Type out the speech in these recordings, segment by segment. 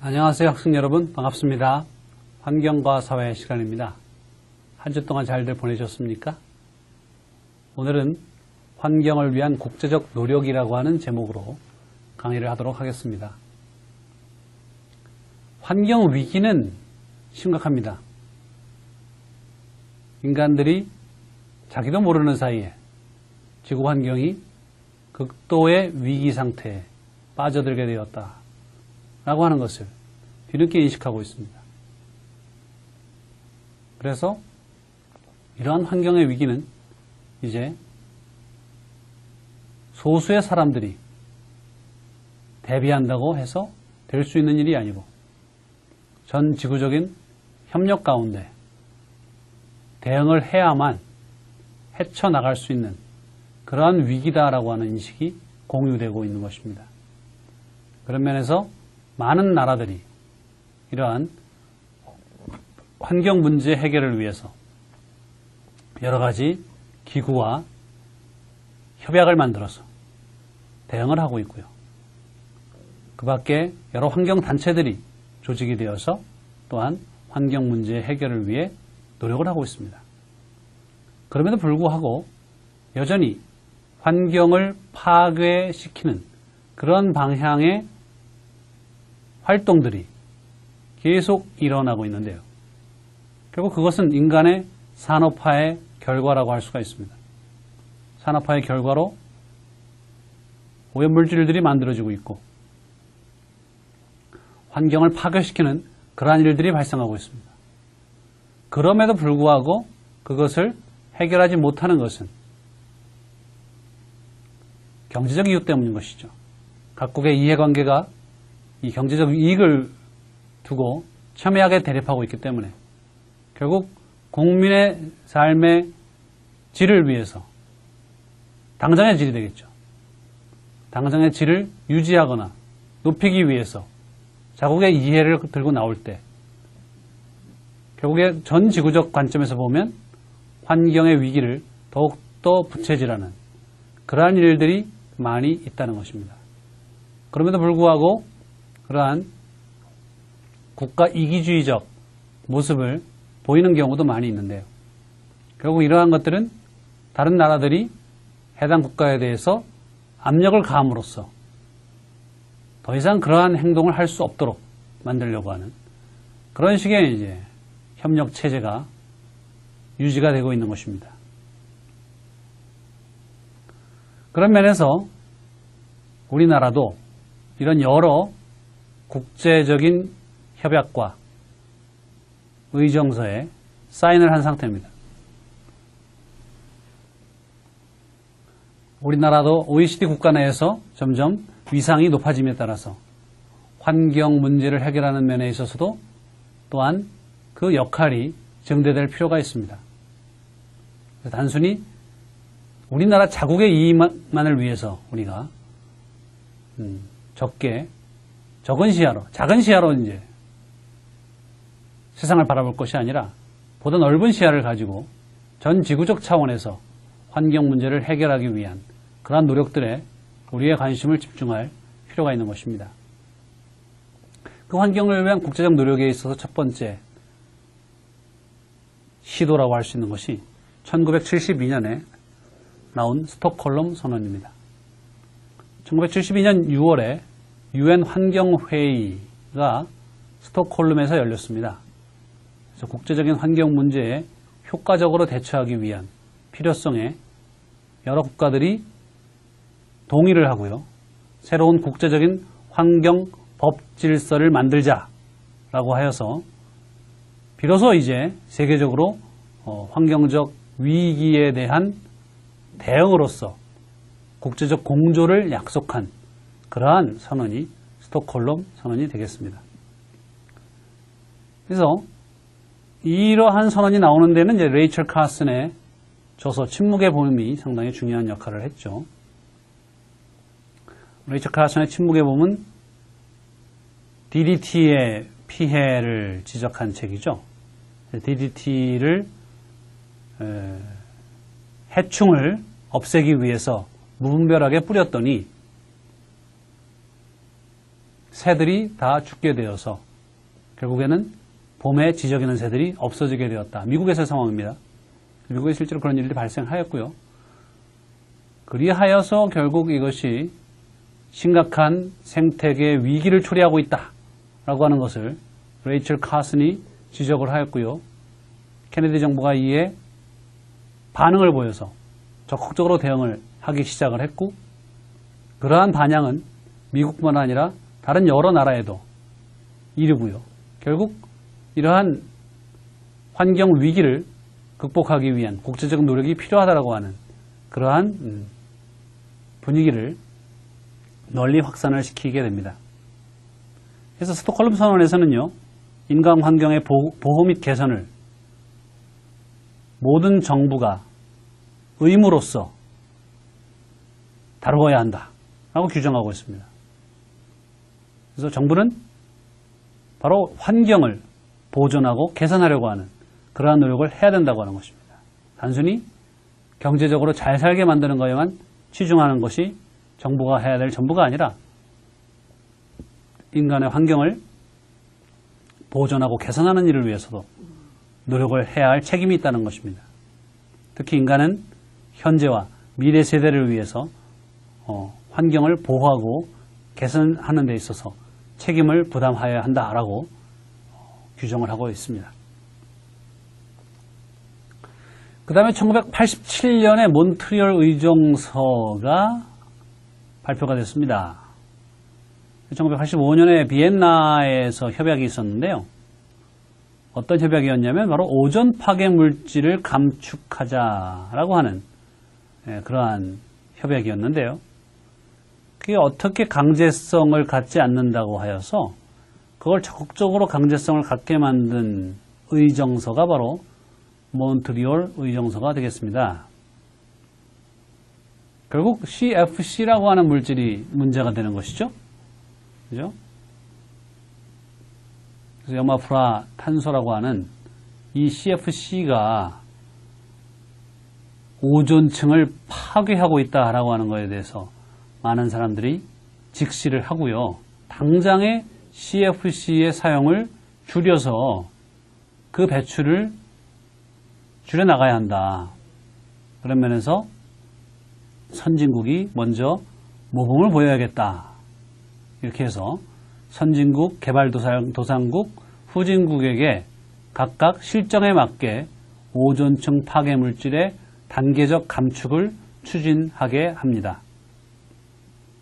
안녕하세요, 학생 여러분. 반갑습니다. 환경과 사회 시간입니다. 한 주 동안 잘들 보내셨습니까? 오늘은 환경을 위한 국제적 노력이라고 하는 제목으로 강의를 하도록 하겠습니다. 환경 위기는 심각합니다. 인간들이 자기도 모르는 사이에 지구 환경이 극도의 위기 상태에 빠져들게 되었다라고 하는 것을 뒤늦게 인식하고 있습니다. 그래서 이러한 환경의 위기는 이제 소수의 사람들이 대비한다고 해서 될 수 있는 일이 아니고 전 지구적인 협력 가운데 대응을 해야만 헤쳐나갈 수 있는 그러한 위기다라고 하는 인식이 공유되고 있는 것입니다. 그런 면에서 많은 나라들이 이러한 환경 문제 해결을 위해서 여러 가지 기구와 협약을 만들어서 대응을 하고 있고요. 그 밖에 여러 환경단체들이 조직이 되어서 또한 환경 문제 해결을 위해 노력을 하고 있습니다. 그럼에도 불구하고 여전히 환경을 파괴시키는 그런 방향의 활동들이 계속 일어나고 있는데요. 결국 그것은 인간의 산업화의 결과라고 할 수가 있습니다. 산업화의 결과로 오염물질들이 만들어지고 있고 환경을 파괴시키는 그러한 일들이 발생하고 있습니다. 그럼에도 불구하고 그것을 해결하지 못하는 것은 경제적 이유 때문인 것이죠. 각국의 이해관계가 이 경제적 이익을 두고 첨예하게 대립하고 있기 때문에 결국 국민의 삶의 질을 위해서 당장의 질이 되겠죠. 당장의 질을 유지하거나 높이기 위해서 자국의 이해를 들고 나올 때 결국에 전 지구적 관점에서 보면 환경의 위기를 더욱더 부채질하는 그러한 일들이 많이 있다는 것입니다. 그럼에도 불구하고 그러한 국가 이기주의적 모습을 보이는 경우도 많이 있는데요. 결국 이러한 것들은 다른 나라들이 해당 국가에 대해서 압력을 가함으로써 더 이상 그러한 행동을 할 수 없도록 만들려고 하는 그런 식의 이제 협력 체제가 유지가 되고 있는 것입니다. 그런 면에서 우리나라도 이런 여러 국제적인 협약과 의정서에 사인을 한 상태입니다. 우리나라도 OECD 국가 내에서 점점 위상이 높아짐에 따라서 환경 문제를 해결하는 면에 있어서도 또한 그 역할이 증대될 필요가 있습니다. 단순히 우리나라 자국의 이익만을 위해서 우리가 적은 시야로, 작은 시야로 이제 세상을 바라볼 것이 아니라 보다 넓은 시야를 가지고 전 지구적 차원에서 환경 문제를 해결하기 위한 그러한 노력들에 우리의 관심을 집중할 필요가 있는 것입니다. 그 환경을 위한 국제적 노력에 있어서 첫 번째 시도라고 할 수 있는 것이 1972년에 나온 스톡홀름 선언입니다. 1972년 6월에 UN 환경회의가 스톡홀름에서 열렸습니다. 그래서 국제적인 환경 문제에 효과적으로 대처하기 위한 필요성에 여러 국가들이 동의를 하고요. 새로운 국제적인 환경 법 질서를 만들자라고 하여서 비로소 이제 세계적으로 환경적 위기에 대한 대응으로서 국제적 공조를 약속한 그러한 선언이 스톡홀름 선언이 되겠습니다. 그래서 이러한 선언이 나오는 데는 이제 레이첼 카슨의 저서 침묵의 봄이 상당히 중요한 역할을 했죠. 레이첼 카슨의 침묵의 봄은 DDT의 피해를 지적한 책이죠. DDT를 해충을 없애기 위해서 무분별하게 뿌렸더니 새들이 다 죽게 되어서 결국에는 봄에 지저귀는 새들이 없어지게 되었다. 미국에서의 상황입니다. 미국에 실제로 그런 일들이 발생하였고요. 그리하여서 결국 이것이 심각한 생태계 위기를 초래하고 있다라고 하는 것을 레이첼 카슨이 지적을 하였고요. 케네디 정부가 이에 반응을 보여서 적극적으로 대응을 하기 시작을 했고, 그러한 반향은 미국뿐만 아니라 다른 여러 나라에도 이르고요. 결국 이러한 환경 위기를 극복하기 위한 국제적 노력이 필요하다고 하는 그러한 분위기를 널리 확산을 시키게 됩니다. 그래서 스톡홀름 선언에서는요, 인간 환경의 보호 및 개선을 모든 정부가 의무로서 다루어야 한다라고 규정하고 있습니다. 그래서 정부는 바로 환경을 보존하고 개선하려고 하는 그러한 노력을 해야 된다고 하는 것입니다. 단순히 경제적으로 잘 살게 만드는 것에만 치중하는 것이 정부가 해야 될 전부가 아니라 인간의 환경을 보존하고 개선하는 일을 위해서도 노력을 해야 할 책임이 있다는 것입니다. 특히 인간은 현재와 미래 세대를 위해서 환경을 보호하고 개선하는 데 있어서 책임을 부담하여야 한다라고 규정을 하고 있습니다. 그 다음에 1987년에 몬트리올 의정서가 발표가 됐습니다. 1985년에 비엔나에서 협약이 있었는데요. 어떤 협약이었냐면 바로 오존 파괴 물질을 감축하자라고 하는 그러한 협약이었는데요. 그게 어떻게 강제성을 갖지 않는다고 하여서 그걸 적극적으로 강제성을 갖게 만든 의정서가 바로 몬트리올 의정서가 되겠습니다. 결국 CFC라고 하는 물질이 문제가 되는 것이죠. 그죠? 그래서 염화불화 탄소라고 하는 이 CFC가 오존층을 파괴하고 있다라고 하는 것에 대해서 많은 사람들이 직시를 하고요. 당장의 CFC의 사용을 줄여서 그 배출을 줄여나가야 한다. 그런 면에서 선진국이 먼저 모범을 보여야겠다. 이렇게 해서 선진국, 개발도상국, 후진국에게 각각 실정에 맞게 오존층 파괴 물질의 단계적 감축을 추진하게 합니다.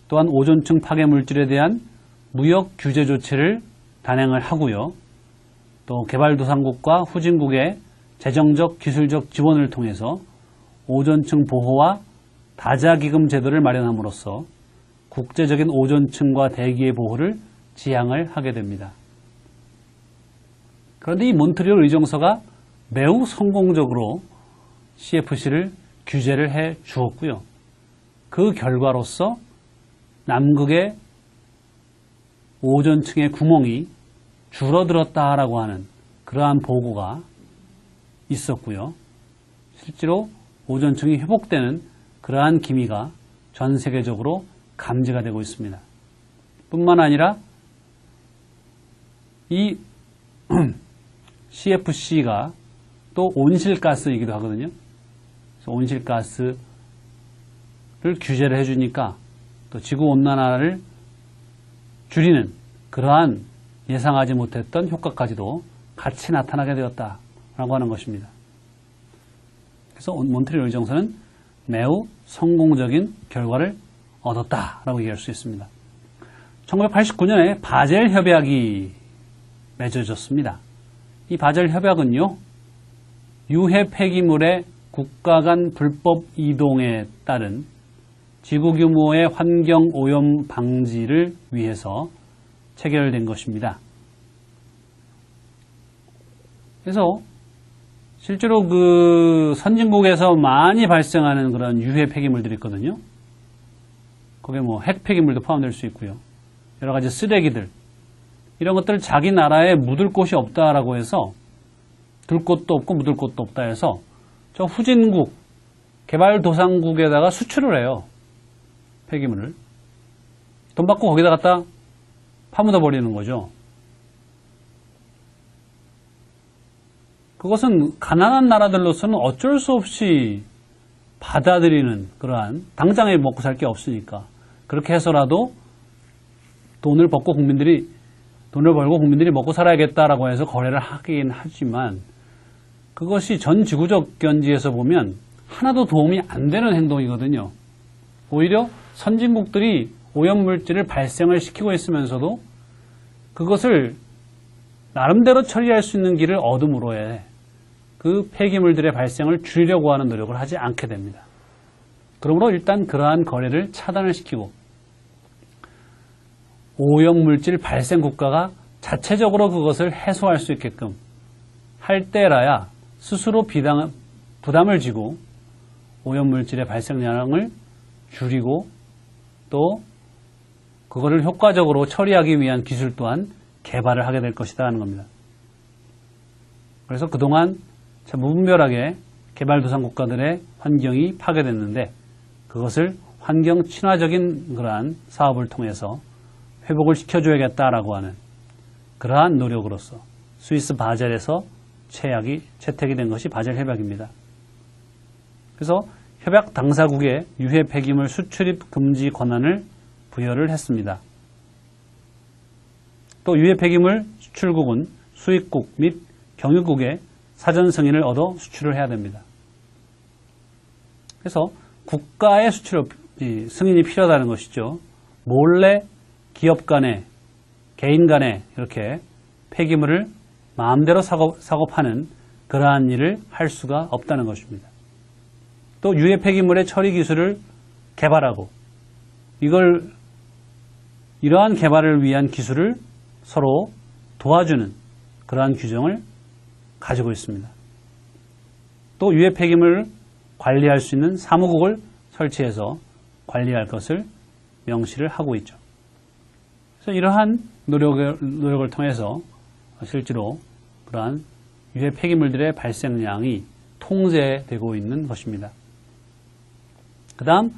또한 오존층 파괴 물질에 대한 무역 규제 조치를 단행을 하고요. 또 개발도상국과 후진국의 재정적, 기술적 지원을 통해서 오존층 보호와 다자기금 제도를 마련함으로써 국제적인 오존층과 대기의 보호를 지향을 하게 됩니다. 그런데 이 몬트리올 의정서가 매우 성공적으로 CFC를 규제를 해 주었고요. 그 결과로서 남극의 오존층의 구멍이 줄어들었다라고 하는 그러한 보고가 있었고요. 실제로 오존층이 회복되는 그러한 기미가 전 세계적으로 감지가 되고 있습니다. 뿐만 아니라 이 CFC가 또 온실가스이기도 하거든요. 그래서 온실가스를 규제를 해주니까 또 지구온난화를 줄이는 그러한 예상하지 못했던 효과까지도 같이 나타나게 되었다라고 하는 것입니다. 그래서 몬트리올 의정서는 매우 성공적인 결과를 얻었다라고 얘기할 수 있습니다. 1989년에 바젤 협약이 맺어졌습니다. 이 바젤 협약은요, 유해 폐기물의 국가 간 불법 이동에 따른 지구 규모의 환경 오염 방지를 위해서 체결된 것입니다. 그래서 실제로 그 선진국에서 많이 발생하는 그런 유해 폐기물들이 있거든요. 거기에 뭐 핵 폐기물도 포함될 수 있고요. 여러 가지 쓰레기들, 이런 것들을 자기 나라에 묻을 곳이 없다라고 해서 둘 곳도 없고 묻을 곳도 없다 해서 저 후진국, 개발도상국에다가 수출을 해요. 폐기물을. 돈 받고 거기다 갖다 파묻어 버리는 거죠. 그것은 가난한 나라들로서는 어쩔 수 없이 받아들이는 그러한, 당장에 먹고 살 게 없으니까 그렇게 해서라도 돈을 벌고 국민들이 먹고 살아야겠다라고 해서 거래를 하긴 하지만, 그것이 전 지구적 견지에서 보면 하나도 도움이 안 되는 행동이거든요. 오히려 선진국들이 오염물질을 발생을 시키고 있으면서도 그것을 나름대로 처리할 수 있는 길을 얻음으로 해 그 폐기물들의 발생을 줄이려고 하는 노력을 하지 않게 됩니다. 그러므로 일단 그러한 거래를 차단을 시키고, 오염물질 발생 국가가 자체적으로 그것을 해소할 수 있게끔 할 때라야 스스로 부담을 지고 오염물질의 발생량을 줄이고, 또 그거를 효과적으로 처리하기 위한 기술 또한 개발을 하게 될 것이다 하는 겁니다. 그래서 그동안 참 무분별하게 개발도상 국가들의 환경이 파괴됐는데, 그것을 환경 친화적인 그러한 사업을 통해서 회복을 시켜줘야겠다라고 하는 그러한 노력으로서 스위스 바젤에서 채택이 된 것이 바젤 협약입니다. 그래서 협약 당사국에 유해 폐기물 수출입 금지 권한을 부여를 했습니다. 또 유해 폐기물 수출국은 수입국 및 경유국의 사전 승인을 얻어 수출을 해야 됩니다. 그래서 국가의 승인이 필요하다는 것이죠. 몰래 기업 간에, 개인 간에 이렇게 폐기물을 마음대로 사고 파는 그러한 일을 할 수가 없다는 것입니다. 또 유해 폐기물의 처리 기술을 개발하고, 이러한 개발을 위한 기술을 서로 도와주는 그러한 규정을 가지고 있습니다. 또 유해 폐기물을 관리할 수 있는 사무국을 설치해서 관리할 것을 명시를 하고 있죠. 그래서 이러한 노력을 통해서 실제로 그러한 유해 폐기물들의 발생량이 통제되고 있는 것입니다. 그 다음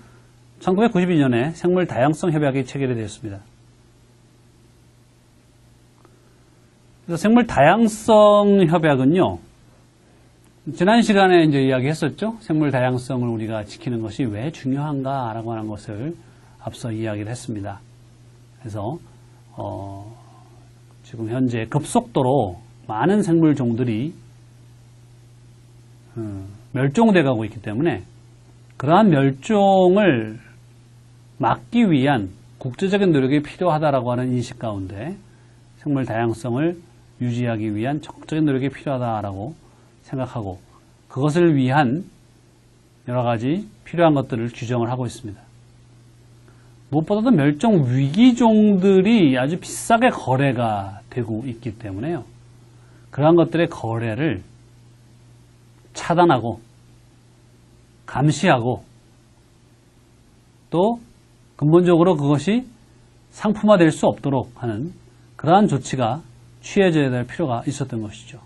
1992년에 생물 다양성 협약이 체결이 되었습니다. 그래서 생물 다양성 협약은요, 지난 시간에 이제 이야기했었죠. 생물 다양성을 우리가 지키는 것이 왜 중요한가라고 하는 것을 앞서 이야기를 했습니다. 그래서 지금 현재 급속도로 많은 생물 종들이 멸종돼 가고 있기 때문에 그러한 멸종을 막기 위한 국제적인 노력이 필요하다라고 하는 인식 가운데 생물 다양성을 유지하기 위한 적극적인 노력이 필요하다라고 생각하고, 그것을 위한 여러 가지 필요한 것들을 규정을 하고 있습니다. 무엇보다도 멸종 위기종들이 아주 비싸게 거래가 되고 있기 때문에요. 그러한 것들의 거래를 차단하고 감시하고, 또 근본적으로 그것이 상품화될 수 없도록 하는 그러한 조치가 취해져야 될 필요가 있었던 것이죠.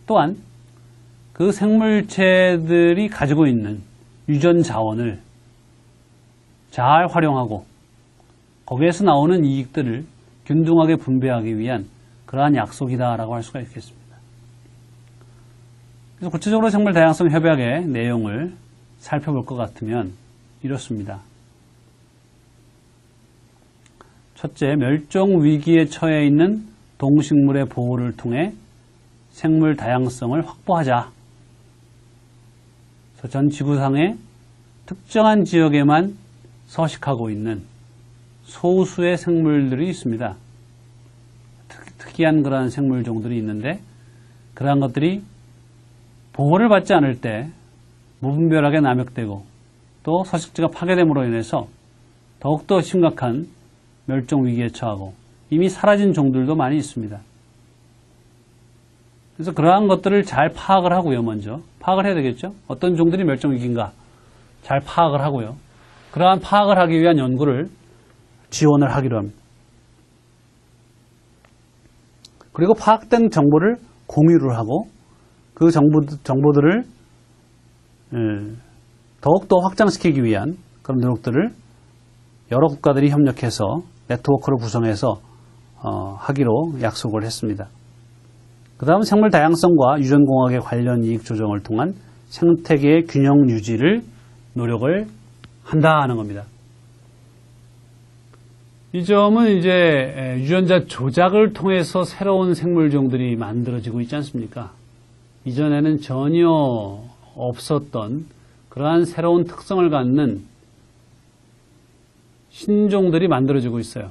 또한 그 생물체들이 가지고 있는 유전 자원을 잘 활용하고 거기에서 나오는 이익들을 균등하게 분배하기 위한 그러한 약속이다라고 할 수가 있겠습니다. 그래서 구체적으로 생물 다양성 협약의 내용을 살펴볼 것 같으면 이렇습니다. 첫째, 멸종 위기에 처해 있는 동식물의 보호를 통해 생물 다양성을 확보하자. 전 지구상의 특정한 지역에만 서식하고 있는 소수의 생물들이 있습니다. 특이한 그러한 생물종들이 있는데, 그러한 것들이 보호를 받지 않을 때 무분별하게 남획되고 또 서식지가 파괴됨으로 인해서 더욱더 심각한 멸종 위기에 처하고 이미 사라진 종들도 많이 있습니다. 그래서 그러한 것들을 잘 파악을 하고요. 먼저 파악을 해야 되겠죠. 어떤 종들이 멸종 위기인가 잘 파악을 하고요. 그러한 파악을 하기 위한 연구를 지원을 하기로 합니다. 그리고 파악된 정보를 공유를 하고 그 정보들을 더욱더 확장시키기 위한 그런 노력들을 여러 국가들이 협력해서 네트워크를 구성해서 하기로 약속을 했습니다. 그 다음 생물 다양성과 유전공학의 관련 이익 조정을 통한 생태계의 균형 유지를 노력을 한다 하는 겁니다. 이 점은 이제 유전자 조작을 통해서 새로운 생물종들이 만들어지고 있지 않습니까? 이전에는 전혀 없었던 그러한 새로운 특성을 갖는 신종들이 만들어지고 있어요.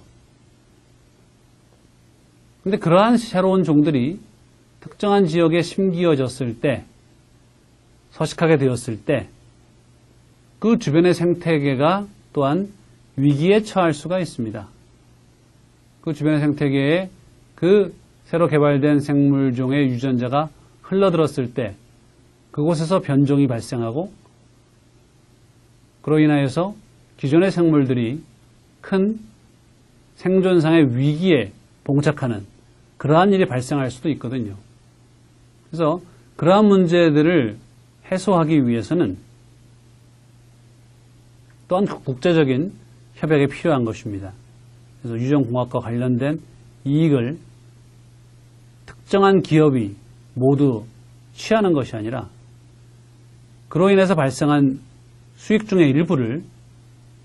근데 그러한 새로운 종들이 특정한 지역에 심기어졌을 때, 서식하게 되었을 때, 그 주변의 생태계가 또한 위기에 처할 수가 있습니다. 그 주변의 생태계에 그 새로 개발된 생물종의 유전자가 흘러들었을 때 그곳에서 변종이 발생하고 그로 인하여서 기존의 생물들이 큰 생존상의 위기에 봉착하는 그러한 일이 발생할 수도 있거든요. 그래서 그러한 문제들을 해소하기 위해서는 또한 국제적인 협약이 필요한 것입니다. 그래서 유전공학과 관련된 이익을 특정한 기업이 모두 취하는 것이 아니라 그로 인해서 발생한 수익 중의 일부를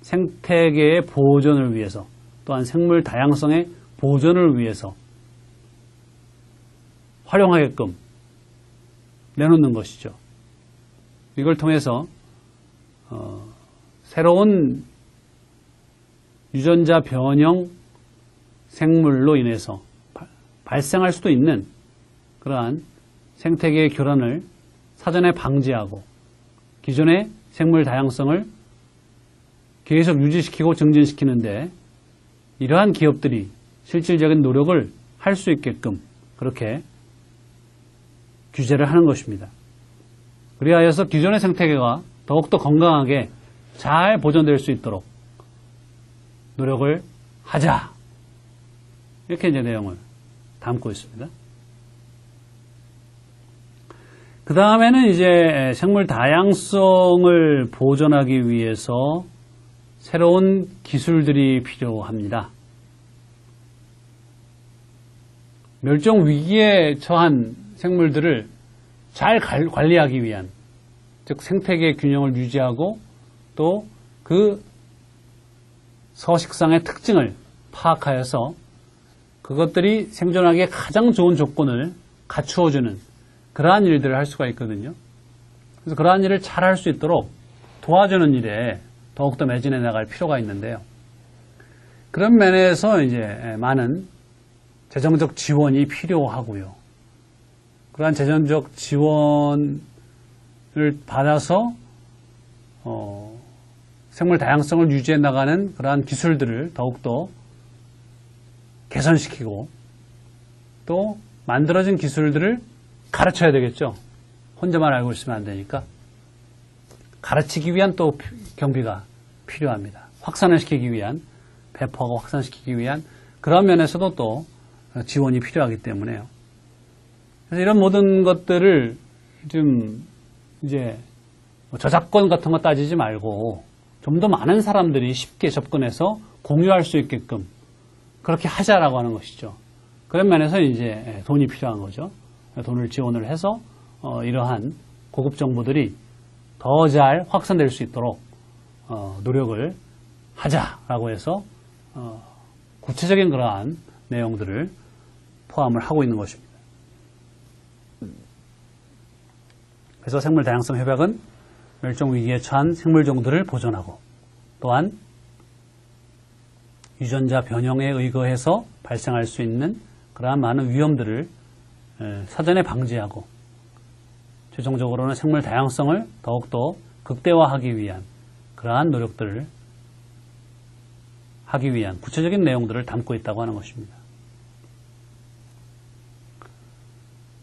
생태계의 보존을 위해서 또한 생물 다양성의 보존을 위해서 활용하게끔 내놓는 것이죠. 이걸 통해서 새로운 유전자 변형 생물로 인해서 발생할 수도 있는 그러한 생태계의 교란을 사전에 방지하고 기존의 생물 다양성을 계속 유지시키고 증진시키는데 이러한 기업들이 실질적인 노력을 할 수 있게끔 그렇게 규제를 하는 것입니다. 그리하여서 기존의 생태계가 더욱더 건강하게 잘 보존될 수 있도록 노력을 하자. 이렇게 이제 내용을 담고 있습니다. 그 다음에는 이제 생물 다양성을 보존하기 위해서 새로운 기술들이 필요합니다. 멸종 위기에 처한 생물들을 잘 관리하기 위한, 즉 생태계 균형을 유지하고 또 그 서식상의 특징을 파악하여서 그것들이 생존하기에 가장 좋은 조건을 갖추어주는 그러한 일들을 할 수가 있거든요. 그래서 그러한 일을 잘 할 수 있도록 도와주는 일에 더욱더 매진해 나갈 필요가 있는데요. 그런 면에서 이제 많은 재정적 지원이 필요하고요. 그러한 재정적 지원을 받아서 생물 다양성을 유지해 나가는 그러한 기술들을 더욱더 개선시키고 또 만들어진 기술들을 가르쳐야 되겠죠. 혼자만 알고 있으면 안 되니까 가르치기 위한 또 경비가 필요합니다. 확산을 시키기 위한, 배포하고 확산시키기 위한 그런 면에서도 또 지원이 필요하기 때문에요. 그래서 이런 모든 것들을 좀 이제 저작권 같은 거 따지지 말고 좀 더 많은 사람들이 쉽게 접근해서 공유할 수 있게끔 그렇게 하자라고 하는 것이죠. 그런 면에서 이제 돈이 필요한 거죠. 돈을 지원을 해서 이러한 고급 정보들이 더 잘 확산될 수 있도록 노력을 하자라고 해서 구체적인 그러한 내용들을 포함을 하고 있는 것입니다. 그래서 생물 다양성 협약은 멸종 위기에 처한 생물종들을 보존하고 또한 유전자 변형에 의거해서 발생할 수 있는 그러한 많은 위험들을 사전에 방지하고 최종적으로는 생물 다양성을 더욱더 극대화하기 위한 그러한 노력들을 하기 위한 구체적인 내용들을 담고 있다고 하는 것입니다.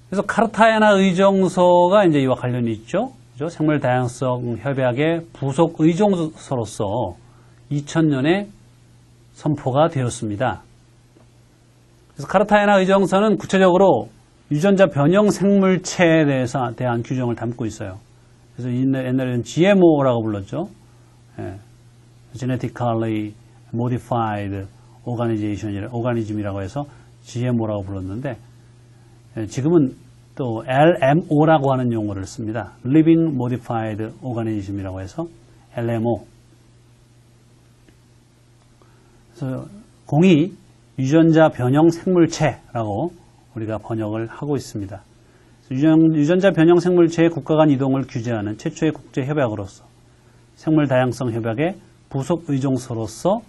그래서 카르타헤나 의정서가 이제 이와 관련이 있죠. 그죠? 생물 다양성 협약의 부속 의정서로서 2000년에 선포가 되었습니다. 그래서 카르타헤나 의정서는 구체적으로 유전자 변형 생물체에 대한 규정을 담고 있어요. 그래서 옛날에는 GMO라고 불렀죠. Genetically Modified Organism이라고 해서 GMO라고 불렀는데 지금은 또 LMO라고 하는 용어를 씁니다. Living Modified Organism이라고 해서 LMO. 그래서 공이 유전자 변형 생물체라고 우리가 번역을 하고 있습니다. 유전자 변형 생물체의 국가 간 이동을 규제하는 최초의 국제 협약으로서 생물 다양성 협약의 부속 의정서로서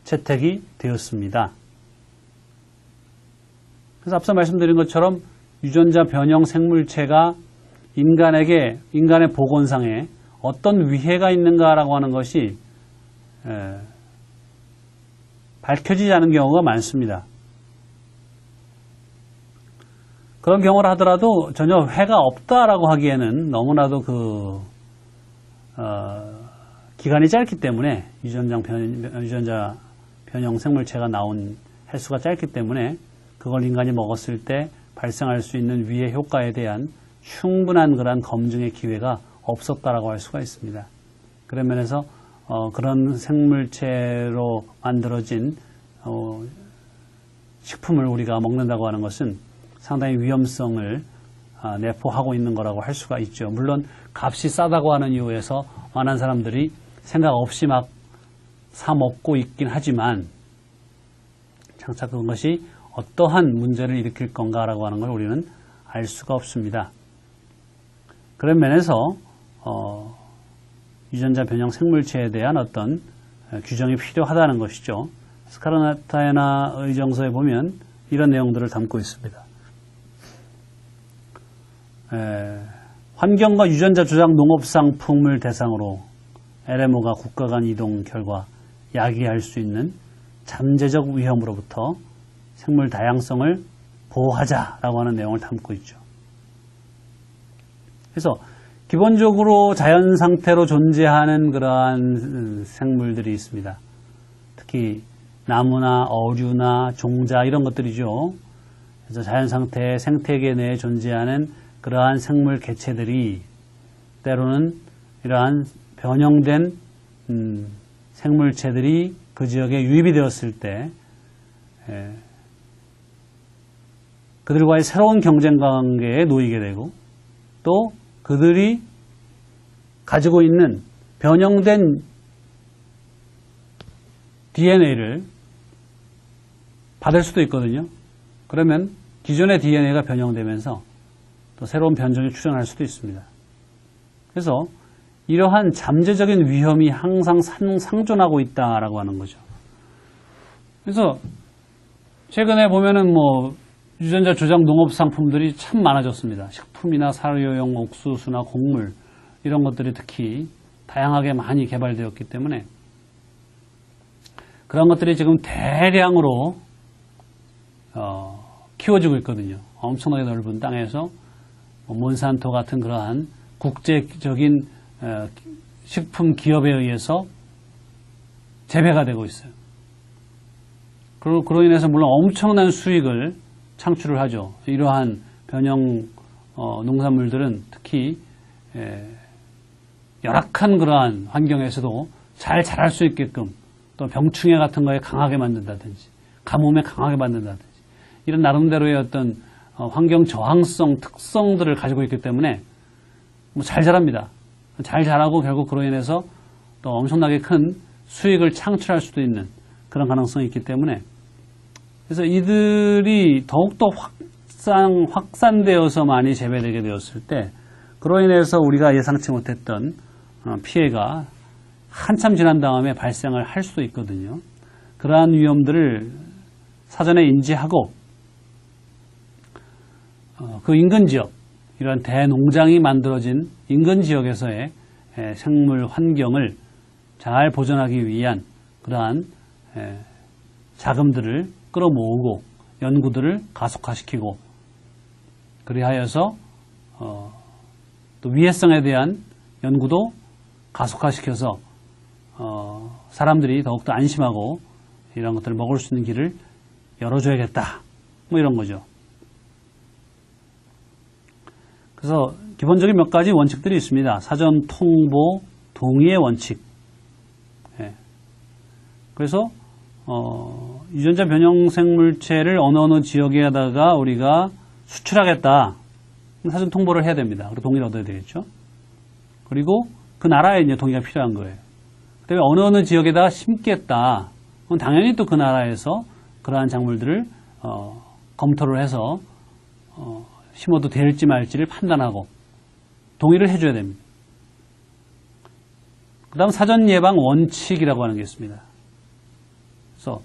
채택이 되었습니다. 그래서 앞서 말씀드린 것처럼 유전자 변형 생물체가 인간의 보건상에 어떤 위해가 있는가라고 하는 것이 밝혀지지 않은 경우가 많습니다. 그런 경우를 하더라도 전혀 해가 없다라고 하기에는 너무나도 기간이 짧기 때문에 유전자 변형 생물체가 나온 횟수가 짧기 때문에 그걸 인간이 먹었을 때 발생할 수 있는 위해 효과에 대한 충분한 그런 검증의 기회가 없었다라고 할 수가 있습니다. 그런 면에서 그런 생물체로 만들어진 식품을 우리가 먹는다고 하는 것은 상당히 위험성을 내포하고 있는 거라고 할 수가 있죠. 물론 값이 싸다고 하는 이유에서 많은 사람들이 생각 없이 막 사 먹고 있긴 하지만 장차 그것이 어떠한 문제를 일으킬 건가라고 하는 걸 우리는 알 수가 없습니다. 그런 면에서 유전자 변형 생물체에 대한 어떤 규정이 필요하다는 것이죠. 스카르타에나 의정서에 보면 이런 내용들을 담고 있습니다. 환경과 유전자 조작 농업상품을 대상으로 LMO가 국가 간 이동 결과 야기할 수 있는 잠재적 위험으로부터 생물 다양성을 보호하자라고 하는 내용을 담고 있죠. 그래서 기본적으로 자연 상태로 존재하는 그러한 생물들이 있습니다. 특히 나무나 어류나 종자 이런 것들이죠. 그래서 자연 상태의 생태계 내에 존재하는 그러한 생물 개체들이 때로는 이러한 변형된 생물체들이 그 지역에 유입이 되었을 때 그들과의 새로운 경쟁 관계에 놓이게 되고 또 그들이 가지고 있는 변형된 DNA를 받을 수도 있거든요. 그러면 기존의 DNA가 변형되면서 또 새로운 변종이 출현할 수도 있습니다. 그래서 이러한 잠재적인 위험이 항상 상존하고 있다라고 하는 거죠. 그래서 최근에 보면은 유전자 조작 농업 상품들이 참 많아졌습니다. 식품이나 사료용 옥수수나 곡물 이런 것들이 특히 다양하게 많이 개발되었기 때문에 그런 것들이 지금 대량으로 키워지고 있거든요. 엄청나게 넓은 땅에서 몬산토 같은 그러한 국제적인 식품 기업에 의해서 재배가 되고 있어요. 그로 인해서 물론 엄청난 수익을 창출을 하죠. 이러한 변형 농산물들은 특히 열악한 그러한 환경에서도 잘 자랄 수 있게끔 또 병충해 같은 거에 강하게 만든다든지 가뭄에 강하게 만든다든지 이런 나름대로의 어떤 환경 저항성 특성들을 가지고 있기 때문에 잘 자랍니다. 잘 자라고 결국 그로 인해서 또 엄청나게 큰 수익을 창출할 수도 있는 그런 가능성이 있기 때문에 그래서 이들이 더욱더 확산되어서 많이 재배되게 되었을 때 그로 인해서 우리가 예상치 못했던 피해가 한참 지난 다음에 발생을 할 수도 있거든요. 그러한 위험들을 사전에 인지하고 그 인근 지역, 이런 대농장이 만들어진 인근 지역에서의 생물 환경을 잘 보존하기 위한 그러한 자금들을 끌어모으고 연구들을 가속화시키고 그리하여서 또 위해성에 대한 연구도 가속화시켜서 사람들이 더욱더 안심하고 이런 것들을 먹을 수 있는 길을 열어줘야겠다. 이런 거죠. 그래서 기본적인 몇 가지 원칙들이 있습니다. 사전 통보 동의의 원칙. 그래서 유전자 변형 생물체를 어느 지역에다가 우리가 수출하겠다. 사전 통보를 해야 됩니다. 그리고 동의를 얻어야 되겠죠. 그리고 그 나라에 이제 동의가 필요한 거예요. 그다음에 어느 지역에다가 심겠다. 그럼 당연히 또 그 나라에서 그러한 작물들을 검토를 해서 심어도 될지 말지를 판단하고 동의를 해줘야 됩니다. 그 다음 사전 예방 원칙이라고 하는 게 있습니다. 그래서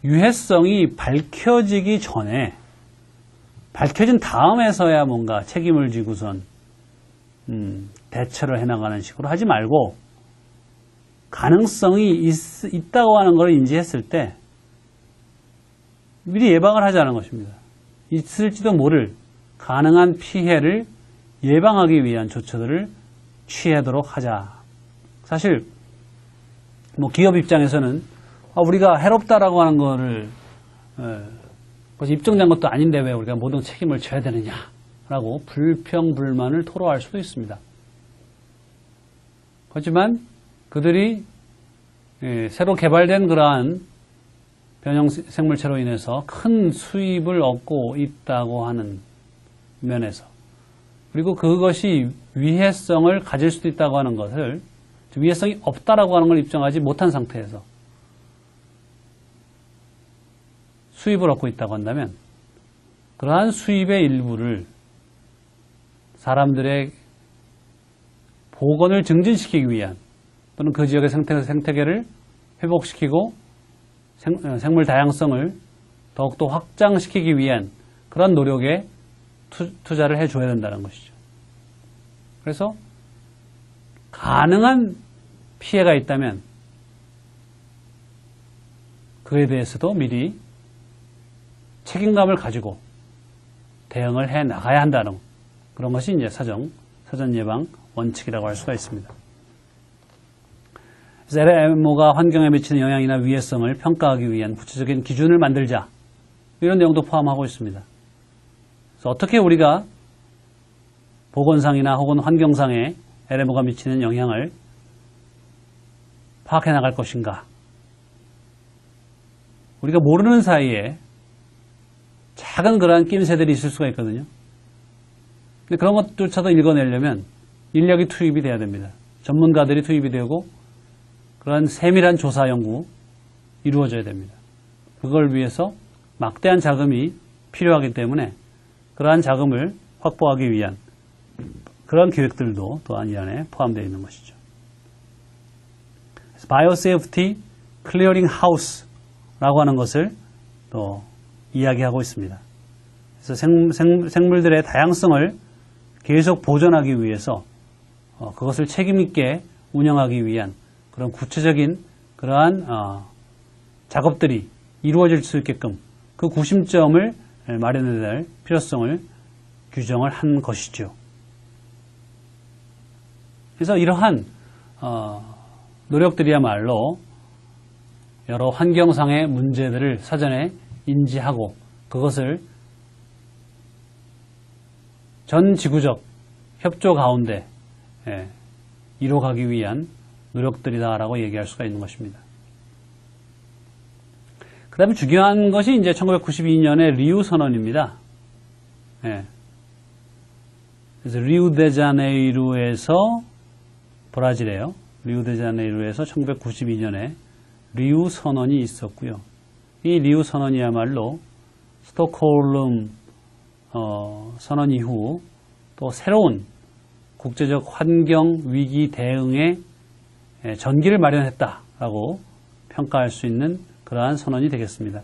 유해성이 밝혀지기 전에 밝혀진 다음에서야 뭔가 책임을 지고선 대처를 해나가는 식으로 하지 말고 가능성이 있다고 하는 걸 인지했을 때 미리 예방을 하자는 것입니다. 있을지도 모를 가능한 피해를 예방하기 위한 조처들을 취하도록 하자. 사실 뭐 기업 입장에서는 우리가 해롭다라고 하는 거를 벌써 입증된 것도 아닌데 왜 우리가 모든 책임을 져야 되느냐라고 불평불만을 토로할 수도 있습니다. 하지만 그들이 새로 개발된 그러한 변형 생물체로 인해서 큰 수입을 얻고 있다고 하는 면에서 그리고 그것이 위해성을 가질 수도 있다고 하는 것을 위해성이 없다라고 하는 걸 입증하지 못한 상태에서 수입을 얻고 있다고 한다면 그러한 수입의 일부를 사람들의 보건을 증진시키기 위한 또는 그 지역의 생태계를 회복시키고 생물 다양성을 더욱더 확장시키기 위한 그런 노력에 투자를 해줘야 된다는 것이죠. 그래서 가능한 피해가 있다면 그에 대해서도 미리 책임감을 가지고 대응을 해 나가야 한다는 그런 것이 이제 사전 예방 원칙이라고 할 수가 있습니다. 그래서 LMO가 환경에 미치는 영향이나 위해성을 평가하기 위한 구체적인 기준을 만들자 이런 내용도 포함하고 있습니다. 그래서 어떻게 우리가 보건상이나 혹은 환경상에 LMO가 미치는 영향을 파악해 나갈 것인가. 우리가 모르는 사이에 작은 그러한 낌새들이 있을 수가 있거든요. 근데 그런 것조차도 읽어내려면 인력이 투입이 돼야 됩니다. 전문가들이 투입이 되고 그런 세밀한 조사 연구 이루어져야 됩니다. 그걸 위해서 막대한 자금이 필요하기 때문에 그러한 자금을 확보하기 위한 그런 계획들도 또한 이 안에 포함되어 있는 것이죠. 바이오세이프티 클리어링 하우스라고 하는 것을 또 이야기하고 있습니다. 그래서 생물들의 다양성을 계속 보존하기 위해서 그것을 책임있게 운영하기 위한 그런 구체적인 그러한 작업들이 이루어질 수 있게끔 그 구심점을 마련해야 될 필요성을 규정을 한 것이죠. 그래서 이러한 노력들이야말로 여러 환경상의 문제들을 사전에 인지하고 그것을 전 지구적 협조 가운데 이뤄가기 위한 노력들이다라고 얘기할 수가 있는 것입니다. 그 다음에 중요한 것이 이제 1992년의 리우 선언입니다. 그래서 리우데자네이루에서 브라질이에요. 리우데자네이루에서 1992년에 리우 선언이 있었고요. 이 리우 선언이야말로 스톡홀름 선언 이후 또 새로운 국제적 환경 위기 대응의 전기를 마련했다라고 평가할 수 있는 그러한 선언이 되겠습니다.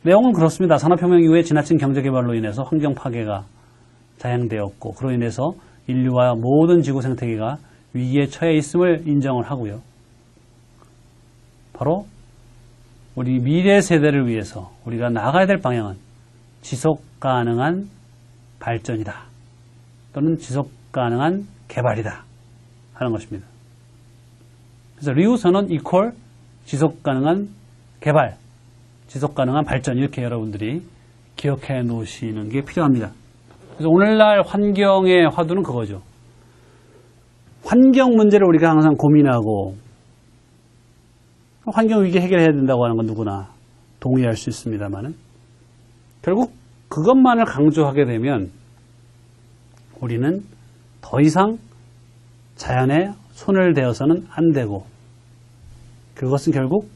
내용은 그렇습니다. 산업혁명 이후에 지나친 경제개발로 인해서 환경 파괴가 자행되었고 그로 인해서 인류와 모든 지구 생태계가 위기에 처해 있음을 인정을 하고요. 바로 우리 미래 세대를 위해서 우리가 나가야 될 방향은 지속 가능한 발전이다. 또는 지속 가능한 개발이다. 하는 것입니다. 그래서 리우 선언 이퀄 지속 가능한 개발, 지속 가능한 발전 이렇게 여러분들이 기억해 놓으시는 게 필요합니다. 그래서 오늘날 환경의 화두는 그거죠. 환경 문제를 우리가 항상 고민하고 환경 위기 해결해야 된다고 하는 건 누구나 동의할 수 있습니다만은 결국 그것만을 강조하게 되면 우리는 더 이상 자연에 손을 대어서는 안 되고 그것은 결국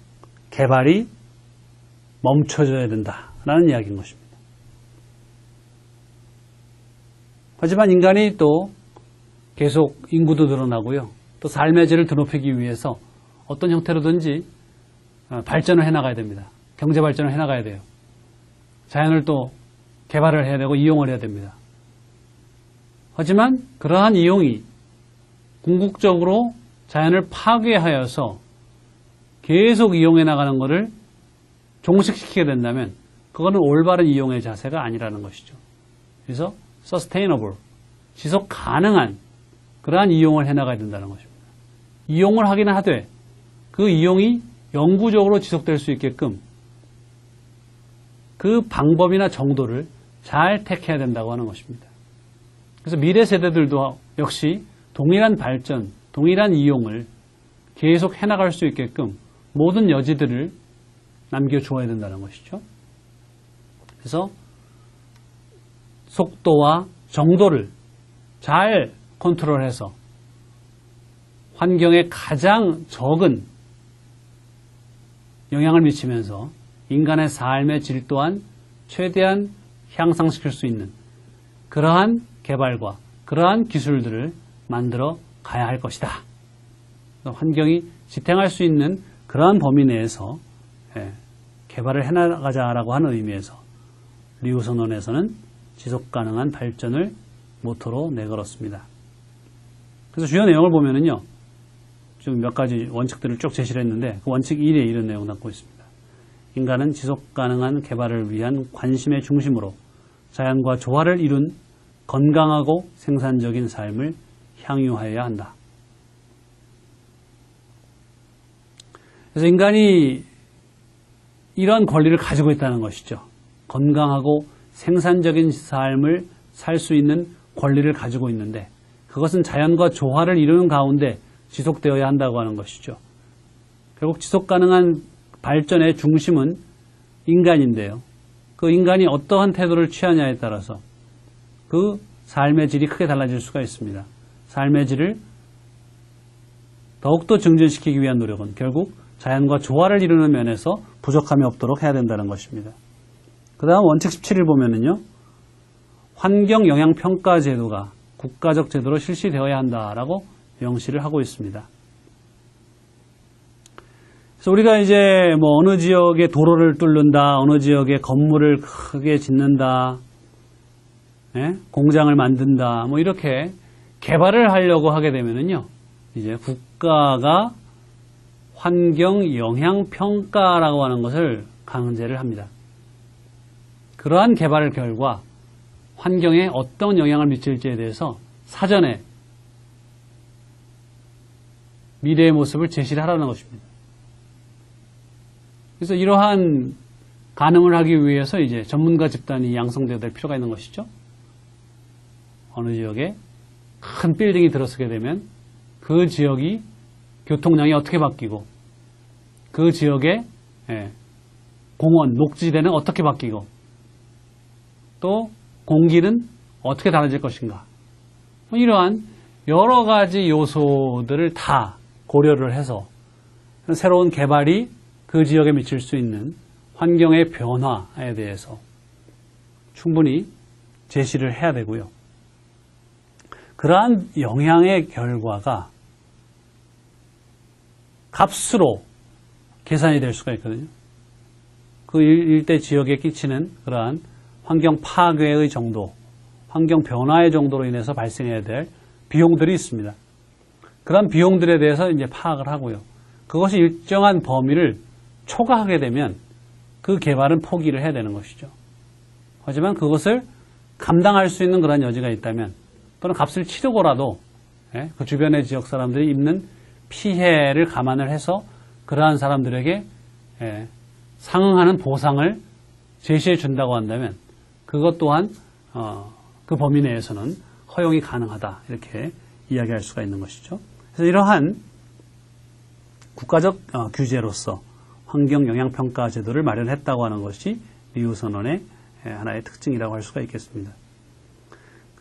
개발이 멈춰져야 된다라는 이야기인 것입니다. 하지만 인간이 또 계속 인구도 늘어나고요. 또 삶의 질을 드높이기 위해서 어떤 형태로든지 발전을 해나가야 됩니다. 경제 발전을 해나가야 돼요. 자연을 또 개발을 해야 되고 이용을 해야 됩니다. 하지만 그러한 이용이 궁극적으로 자연을 파괴하여서 계속 이용해 나가는 것을 종식시키게 된다면 그거는 올바른 이용의 자세가 아니라는 것이죠. 그래서 sustainable, 지속 가능한 그러한 이용을 해나가야 된다는 것입니다. 이용을 하기는 하되 그 이용이 영구적으로 지속될 수 있게끔 그 방법이나 정도를 잘 택해야 된다고 하는 것입니다. 그래서 미래 세대들도 역시 동일한 발전, 동일한 이용을 계속 해나갈 수 있게끔 모든 여지들을 남겨주어야 된다는 것이죠. 그래서 속도와 정도를 잘 컨트롤해서 환경에 가장 적은 영향을 미치면서 인간의 삶의 질 또한 최대한 향상시킬 수 있는 그러한 개발과 그러한 기술들을 만들어 가야 할 것이다. 환경이 지탱할 수 있는 그러한 범위 내에서 개발을 해나가자라고 하는 의미에서 리우선언에서는 지속가능한 발전을 모토로 내걸었습니다. 그래서 주요 내용을 보면은요, 좀 몇 가지 원칙들을 쭉 제시를 했는데 그 원칙 1에 이런 내용을 담고 있습니다. 인간은 지속가능한 개발을 위한 관심의 중심으로 자연과 조화를 이룬 건강하고 생산적인 삶을 향유하여야 한다. 그래서 인간이 이런 권리를 가지고 있다는 것이죠. 건강하고 생산적인 삶을 살 수 있는 권리를 가지고 있는데 그것은 자연과 조화를 이루는 가운데 지속되어야 한다고 하는 것이죠. 결국 지속가능한 발전의 중심은 인간인데요. 그 인간이 어떠한 태도를 취하냐에 따라서 그 삶의 질이 크게 달라질 수가 있습니다. 삶의 질을 더욱더 증진시키기 위한 노력은 결국 자연과 조화를 이루는 면에서 부족함이 없도록 해야 된다는 것입니다. 그 다음 원칙 17을 보면은요, 환경영향평가 제도가 국가적 제도로 실시되어야 한다라고 명시를 하고 있습니다. 그래서 우리가 이제 뭐 어느 지역에 도로를 뚫는다, 어느 지역에 건물을 크게 짓는다, 공장을 만든다, 뭐 이렇게 개발을 하려고 하게 되면은요, 이제 국가가 환경영향평가라고 하는 것을 강제를 합니다. 그러한 개발 결과 환경에 어떤 영향을 미칠지에 대해서 사전에 미래의 모습을 제시를 하라는 것입니다. 그래서 이러한 가늠을 하기 위해서 이제 전문가 집단이 양성되어야 될 필요가 있는 것이죠. 어느 지역에 큰 빌딩이 들어서게 되면 그 지역이 교통량이 어떻게 바뀌고 그 지역의 공원, 녹지대는 어떻게 바뀌고 또 공기는 어떻게 달라질 것인가, 이러한 여러 가지 요소들을 다 고려를 해서 새로운 개발이 그 지역에 미칠 수 있는 환경의 변화에 대해서 충분히 제시를 해야 되고요. 그러한 영향의 결과가 값으로 계산이 될 수가 있거든요. 그 일대 지역에 끼치는 그러한 환경 파괴의 정도, 환경 변화의 정도로 인해서 발생해야 될 비용들이 있습니다. 그런 비용들에 대해서 이제 파악을 하고요. 그것이 일정한 범위를 초과하게 되면 그 개발은 포기를 해야 되는 것이죠. 하지만 그것을 감당할 수 있는 그런 여지가 있다면 또는 값을 치르고라도 그 주변의 지역 사람들이 입는 피해를 감안을 해서 그러한 사람들에게 상응하는 보상을 제시해 준다고 한다면 그것 또한 그 범위 내에서는 허용이 가능하다, 이렇게 이야기할 수가 있는 것이죠. 그래서 이러한 국가적 규제로서 환경영향평가 제도를 마련했다고 하는 것이 리우선언의 하나의 특징이라고 할 수가 있겠습니다.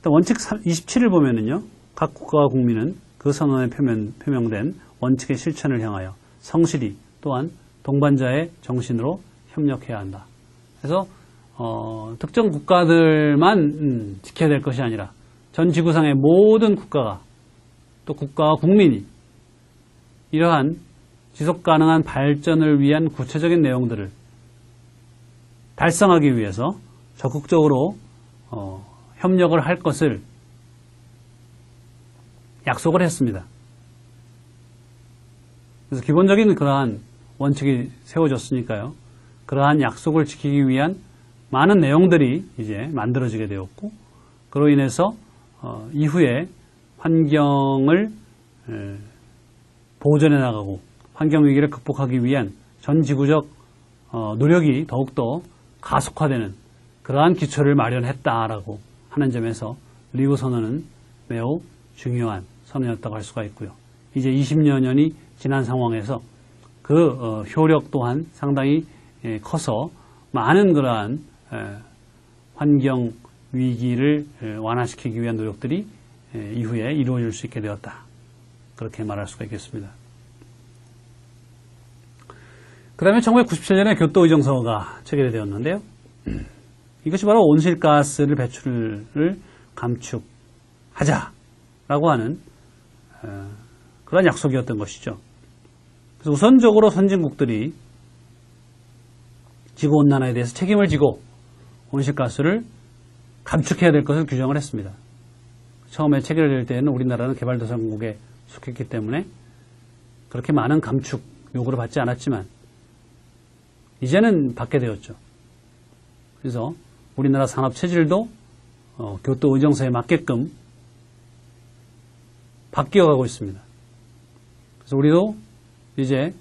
원칙 27을 보면은요, 각 국가와 국민은 그 선언에 표명된 원칙의 실천을 향하여 성실히 또한 동반자의 정신으로 협력해야 한다. 그래서 특정 국가들만 지켜야 될 것이 아니라 전 지구상의 모든 국가가 또 국가와 국민이 이러한 지속가능한 발전을 위한 구체적인 내용들을 달성하기 위해서 적극적으로 협력을 할 것을 약속을 했습니다. 그래서 기본적인 그러한 원칙이 세워졌으니까요. 그러한 약속을 지키기 위한 많은 내용들이 이제 만들어지게 되었고, 그로 인해서 이후에 환경을 보존해 나가고 환경위기를 극복하기 위한 전 지구적 노력이 더욱더 가속화되는 그러한 기초를 마련했다라고 하는 점에서 리우 선언은 매우 중요한 선언이었다고 할 수가 있고요. 이제 20여 년이 지난 상황에서 그 효력 또한 상당히 커서 많은 그러한 환경 위기를 완화시키기 위한 노력들이 이후에 이루어질 수 있게 되었다. 그렇게 말할 수가 있겠습니다. 그 다음에 1997년에 교토의정서가 체결되었는데요. 이것이 바로 온실가스를 배출을 감축하자라고 하는 그런 약속이었던 것이죠. 그래서 우선적으로 선진국들이 지구온난화에 대해서 책임을 지고 온실가스를 감축해야 될 것을 규정을 했습니다. 처음에 체결될 때에는 우리나라는 개발도상국에 속했기 때문에 그렇게 많은 감축 요구를 받지 않았지만 이제는 받게 되었죠. 그래서 우리나라 산업 체질도 교토 의정서에 맞게끔 바뀌어가고 있습니다. 그래서 우리도 이제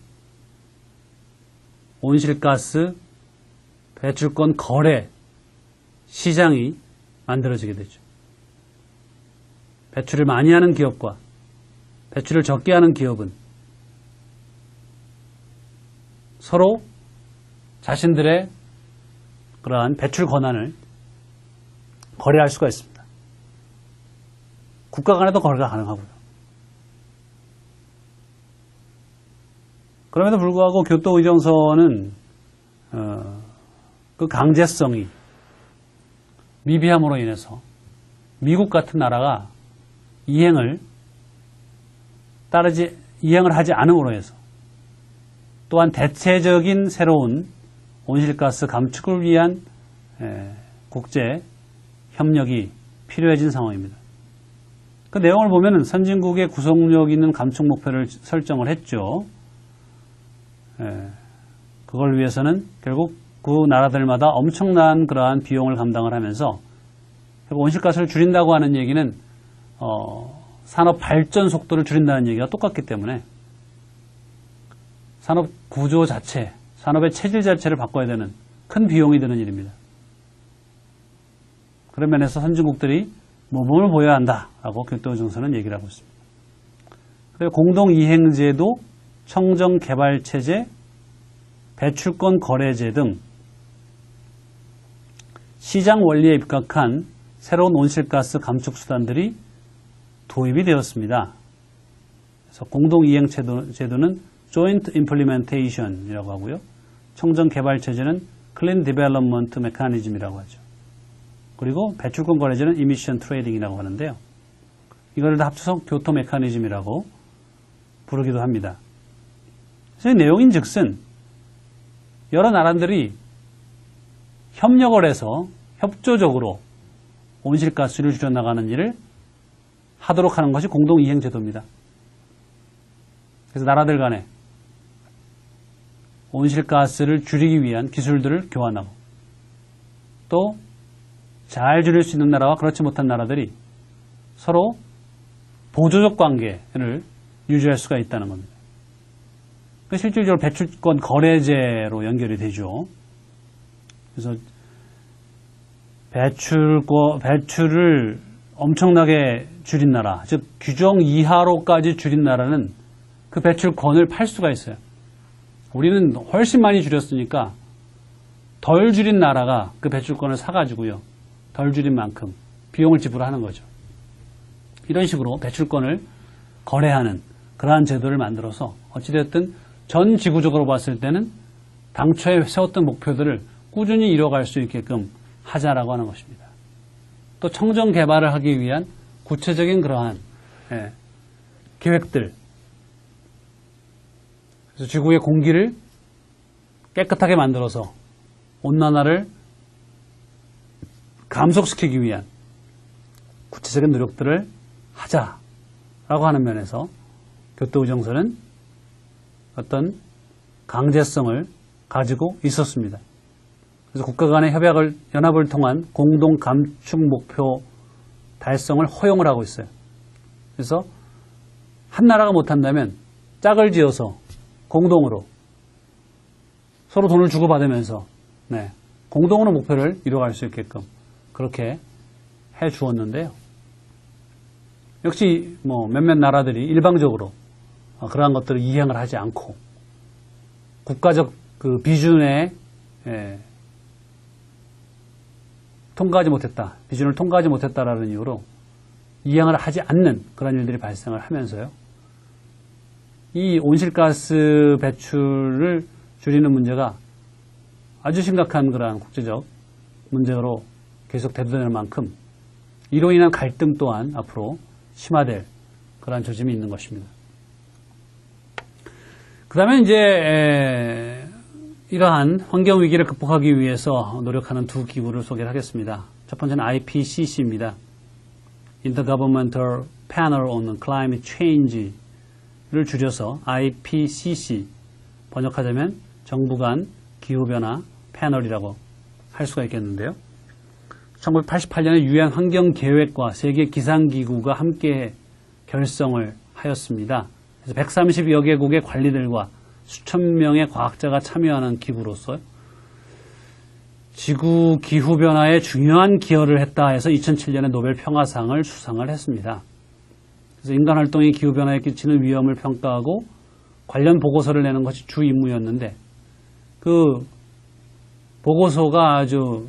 온실가스 배출권 거래 시장이 만들어지게 되죠. 배출을 많이 하는 기업과 배출을 적게 하는 기업은 서로 자신들의 그러한 배출 권한을 거래할 수가 있습니다. 국가 간에도 거래가 가능하고요. 그럼에도 불구하고 교토의정서는 그 강제성이 미비함으로 인해서 미국 같은 나라가 이행을 하지 않음으로 해서 또한 대체적인 새로운 온실가스 감축을 위한 국제 협력이 필요해진 상황입니다. 그 내용을 보면 선진국의 구속력 있는 감축 목표를 설정을 했죠. 그걸 위해서는 결국 그 나라들마다 엄청난 그러한 비용을 감당을 하면서 결국 온실가스를 줄인다고 하는 얘기는 산업 발전 속도를 줄인다는 얘기가 똑같기 때문에 산업 구조 자체, 산업의 체질 자체를 바꿔야 되는 큰 비용이 드는 일입니다. 그런 면에서 선진국들이 모범을 보여야 한다라고 교토의정서는 얘기를 하고 있습니다. 그리고 공동이행제도, 청정개발체제, 배출권 거래제 등 시장 원리에 입각한 새로운 온실가스 감축 수단들이 도입이 되었습니다. 그래서 공동이행제도는 Joint Implementation이라고 하고요. 청정개발체제는 Clean Development Mechanism이라고 하죠. 그리고 배출권 거래제는 Emission Trading이라고 하는데요. 이걸 다 합쳐서 교토 메커니즘이라고 부르기도 합니다. 그래서 내용인 즉슨 여러 나라들이 협력을 해서 협조적으로 온실가스를 줄여나가는 일을 하도록 하는 것이 공동이행제도입니다. 그래서 나라들 간에 온실가스를 줄이기 위한 기술들을 교환하고 또 잘 줄일 수 있는 나라와 그렇지 못한 나라들이 서로 보조적 관계를 유지할 수가 있다는 겁니다. 실질적으로 배출권 거래제로 연결이 되죠. 그래서 배출을 엄청나게 줄인 나라, 즉 규정 이하로까지 줄인 나라는 그 배출권을 팔 수가 있어요. 우리는 훨씬 많이 줄였으니까 덜 줄인 나라가 그 배출권을 사가지고요. 덜 줄인 만큼 비용을 지불하는 거죠. 이런 식으로 배출권을 거래하는 그러한 제도를 만들어서 어찌됐든 전 지구적으로 봤을 때는 당초에 세웠던 목표들을 꾸준히 이뤄갈 수 있게끔 하자라고 하는 것입니다. 또 청정 개발을 하기 위한 구체적인 그러한 계획들, 그래서 지구의 공기를 깨끗하게 만들어서 온난화를 감속시키기 위한 구체적인 노력들을 하자라고 하는 면에서 교토의정서는 어떤 강제성을 가지고 있었습니다. 그래서 국가 간의 연합을 통한 공동 감축 목표 달성을 허용을 하고 있어요. 그래서 한 나라가 못한다면 짝을 지어서 공동으로 서로 돈을 주고받으면서 공동으로 목표를 이뤄갈 수 있게끔 그렇게 해 주었는데요. 역시 몇몇 나라들이 일방적으로 그러한 것들을 이행을 하지 않고 국가적 그 비준에 비준을 통과하지 못했다라는 이유로 이행을 하지 않는 그런 일들이 발생을 하면서요. 이 온실가스 배출을 줄이는 문제가 아주 심각한 그러한 국제적 문제로 계속 대두되는 만큼 이로 인한 갈등 또한 앞으로 심화될 그러한 조짐이 있는 것입니다. 그 다음에 이제 이러한 환경위기를 극복하기 위해서 노력하는 두 기구를 소개를 하겠습니다. 첫 번째는 IPCC입니다. Intergovernmental Panel on Climate Change를 줄여서 IPCC, 번역하자면 정부 간 기후변화 패널이라고 할 수가 있겠는데요. 1988년에 유엔 환경계획과 세계 기상기구가 함께 결성을 하였습니다. 그래서 130여 개국의 관리들과 수천 명의 과학자가 참여하는 기구로서 지구 기후변화에 중요한 기여를 했다 해서 2007년에 노벨 평화상을 수상을 했습니다. 그래서 인간 활동이 기후변화에 끼치는 위험을 평가하고 관련 보고서를 내는 것이 주 임무였는데 그 보고서가 아주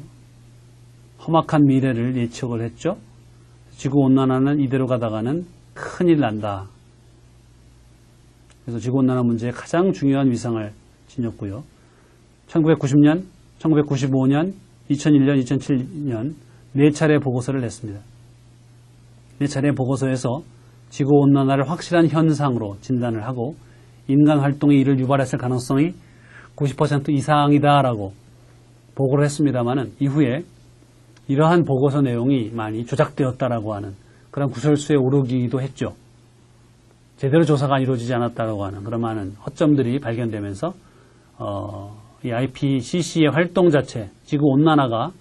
험악한 미래를 예측을 했죠. 지구온난화는 이대로 가다가는 큰일 난다. 그래서 지구온난화 문제에 가장 중요한 위상을 지녔고요. 1990년, 1995년, 2001년, 2007년 4차례 보고서를 냈습니다. 4차례 보고서에서 지구온난화를 확실한 현상으로 진단을 하고 인간 활동이 이를 유발했을 가능성이 90% 이상이다라고 보고를 했습니다마는 이후에 이러한 보고서 내용이 많이 조작되었다라고 하는 그런 구설수에 오르기도 했죠. 제대로 조사가 이루어지지 않았다라고 하는 그런 많은 허점들이 발견되면서 이 IPCC의 활동 자체, 지구온난화가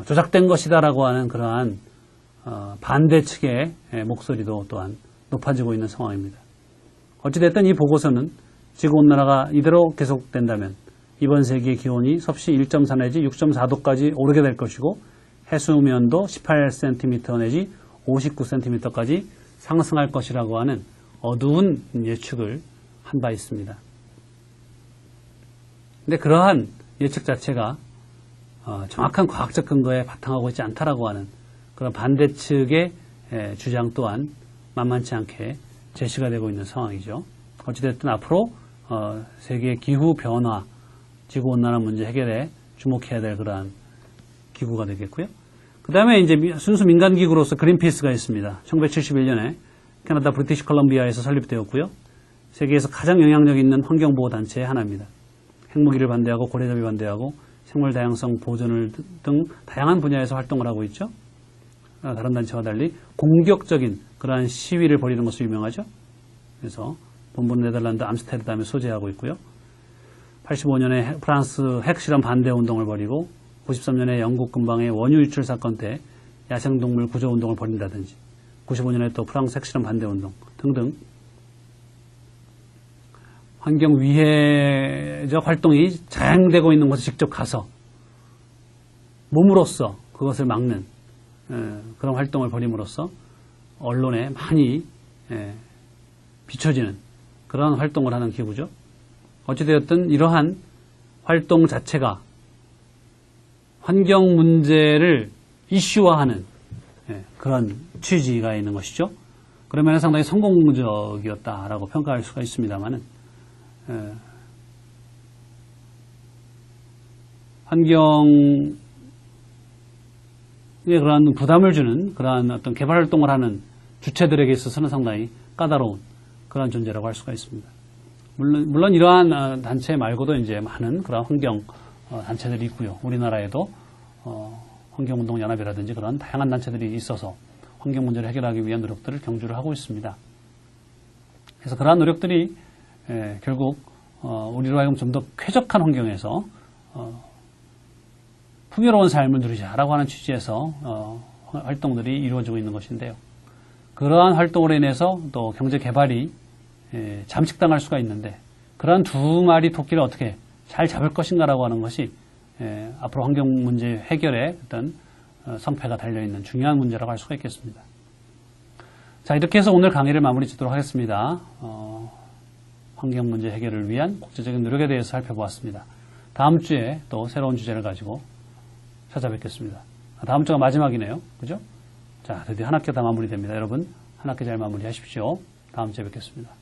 조작된 것이다라고 하는 그러한 반대 측의 목소리도 또한 높아지고 있는 상황입니다. 어찌됐든 이 보고서는 지구온난화가 이대로 계속된다면 이번 세기의 기온이 섭씨 1.4 내지 6.4도까지 오르게 될 것이고 해수면도 18cm 내지 59cm까지 상승할 것이라고 하는 어두운 예측을 한 바 있습니다. 근데 그러한 예측 자체가 정확한 과학적 근거에 바탕하고 있지 않다라고 하는 그런 반대측의 주장 또한 만만치 않게 제시가 되고 있는 상황이죠. 어찌됐든 앞으로 세계 기후변화, 지구온난화 문제 해결에 주목해야 될 그러한 기구가 되겠고요. 그 다음에 이제 순수 민간기구로서 그린피스가 있습니다. 1971년에 캐나다 브리티시 컬럼비아에서 설립되었고요. 세계에서 가장 영향력 있는 환경보호단체의 하나입니다. 핵무기를 반대하고 고래잡이 반대하고 생물 다양성 보존을 등 다양한 분야에서 활동을 하고 있죠. 다른 단체와 달리 공격적인 그러한 시위를 벌이는 것으로 유명하죠. 그래서 본부는 네덜란드 암스테르담에 소재하고 있고요. 85년에 프랑스 핵실험 반대 운동을 벌이고 93년에 영국 근방의 원유 유출 사건 때 야생동물 구조 운동을 벌인다든지 95년에 또 프랑스 핵실험 반대 운동 등등 환경위해적 활동이 자행되고 있는 곳에 직접 가서 몸으로써 그것을 막는 그런 활동을 벌임으로써 언론에 많이 비춰지는 그런 활동을 하는 기구죠. 어찌되었든 이러한 활동 자체가 환경 문제를 이슈화하는 그런 취지가 있는 것이죠. 그러면 상당히 성공적이었다라고 평가할 수가 있습니다만은 환경에 그러한 부담을 주는 그러한 어떤 개발 활동을 하는 주체들에게 있어서는 상당히 까다로운 그런 존재라고 할 수가 있습니다. 물론 이러한 단체 말고도 이제 많은 그런 환경 단체들이 있고요. 우리나라에도 환경운동연합이라든지 그런 다양한 단체들이 있어서 환경 문제를 해결하기 위한 노력들을 경주를 하고 있습니다. 그래서 그러한 노력들이 결국 우리로 하여금 좀 더 쾌적한 환경에서 풍요로운 삶을 누리자라고 하는 취지에서 활동들이 이루어지고 있는 것인데요. 그러한 활동으로 인해서 또 경제 개발이 잠식당할 수가 있는데 그러한 두 마리 토끼를 어떻게 잘 잡을 것인가라고 하는 것이 앞으로 환경 문제 해결에 어떤 성패가 달려있는 중요한 문제라고 할 수가 있겠습니다. 자, 이렇게 해서 오늘 강의를 마무리 짓도록 하겠습니다. 환경 문제 해결을 위한 국제적인 노력에 대해서 살펴보았습니다. 다음 주에 또 새로운 주제를 가지고 찾아뵙겠습니다. 다음 주가 마지막이네요. 그죠? 자, 드디어 한 학기 다 마무리됩니다. 여러분, 한 학기 잘 마무리하십시오. 다음 주에 뵙겠습니다.